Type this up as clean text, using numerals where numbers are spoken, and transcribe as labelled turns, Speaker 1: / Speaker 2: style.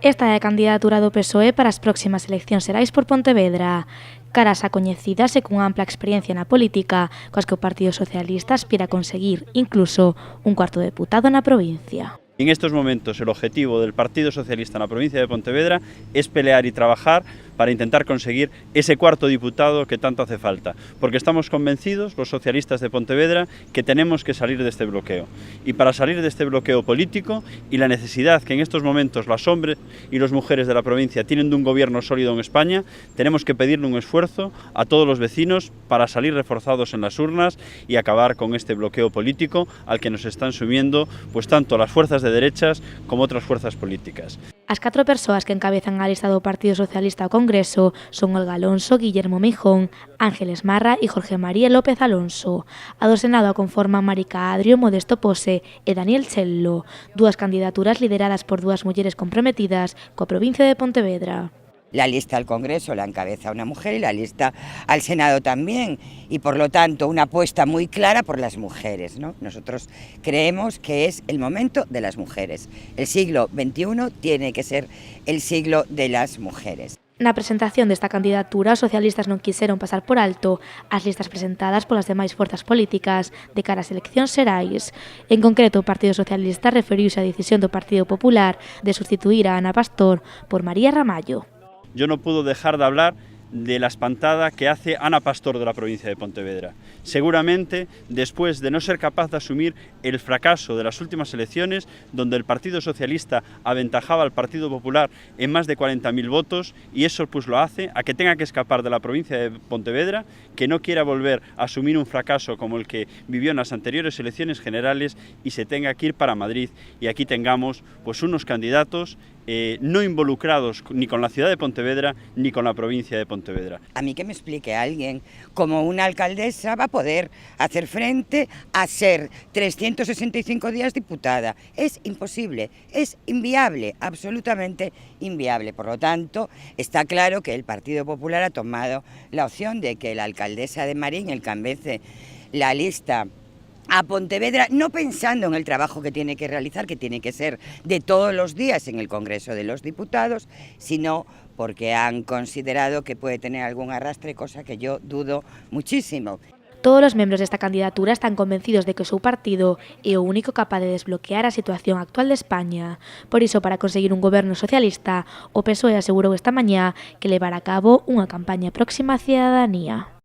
Speaker 1: Esta é a candidatura do PSOE para as próximas eleccións xerais por Pontevedra. Caras a coñecidas e cunha ampla experiencia na política, coas que o Partido Socialista aspira a conseguir, incluso, un cuarto deputado na provincia.
Speaker 2: En estos momentos el objetivo del Partido Socialista en la provincia de Pontevedra es pelear y trabajar para intentar conseguir ese cuarto diputado que tanto hace falta, porque estamos convencidos, los socialistas de Pontevedra, que tenemos que salir de este bloqueo. Y para salir de este bloqueo político y la necesidad que en estos momentos los hombres y las mujeres de la provincia tienen de un gobierno sólido en España, tenemos que pedirle un esfuerzo a todos los vecinos para salir reforzados en las urnas y acabar con este bloqueo político al que nos están sumiendo pues tanto las fuerzas de derechas como otras fuerzas políticas.
Speaker 1: As 4 persoas que encabezan a lista do Partido Socialista ao Congreso son Olga Alonso, Guillermo Meijón, Ángeles Marra e Jorge María López Alonso. A do Senado a conforman Marica Adrio, Modesto Pose e Daniel Chello, dúas candidaturas lideradas por dúas mulleres comprometidas coa provincia de Pontevedra.
Speaker 3: La lista al Congreso la encabeza una mujer y la lista al Senado también, y por lo tanto una apuesta muy clara por las mujeres, ¿no? Nosotros creemos que es el momento de las mujeres. El siglo XXI tiene que ser el siglo de las mujeres.
Speaker 1: Na presentación desta candidatura, os socialistas non quixeron pasar por alto as listas presentadas polas demais forzas políticas de cara ás eleccións xerais. En concreto, o Partido Socialista referiuse á decisión do Partido Popular de sustituir a Ana Pastor por María Ramallo.
Speaker 2: Yo no puedo dejar de hablar de la espantada que hace Ana Pastor de la provincia de Pontevedra. Seguramente, después de no ser capaz de asumir el fracaso de las últimas elecciones, donde el Partido Socialista aventajaba al Partido Popular en más de 40.000 votos, y eso pues lo hace a que tenga que escapar de la provincia de Pontevedra, que no quiera volver a asumir un fracaso como el que vivió en las anteriores elecciones generales y se tenga que ir para Madrid, y aquí tengamos pues unos candidatos no involucrados ni con la ciudad de Pontevedra ni con la provincia de Pontevedra.
Speaker 3: A mí que me explique alguien cómo una alcaldesa va a poder hacer frente a ser 365 días diputada. Es imposible, es inviable, absolutamente inviable. Por lo tanto, está claro que el Partido Popular ha tomado la opción de que la alcaldesa de Marín encabece la lista a Pontevedra, no pensando en el trabajo que tiene que realizar, que tiene que ser de todos los días en el Congreso de los Diputados, sino porque han considerado que puede tener algún arrastre, cosa que yo dudo muchísimo.
Speaker 1: Todos os membros desta candidatura están convencidos de que o seu partido é o único capaz de desbloquear a situación actual de España. Por iso, para conseguir un goberno socialista, o PSOE asegurou esta mañá que levará a cabo unha campaña próxima á cidadanía.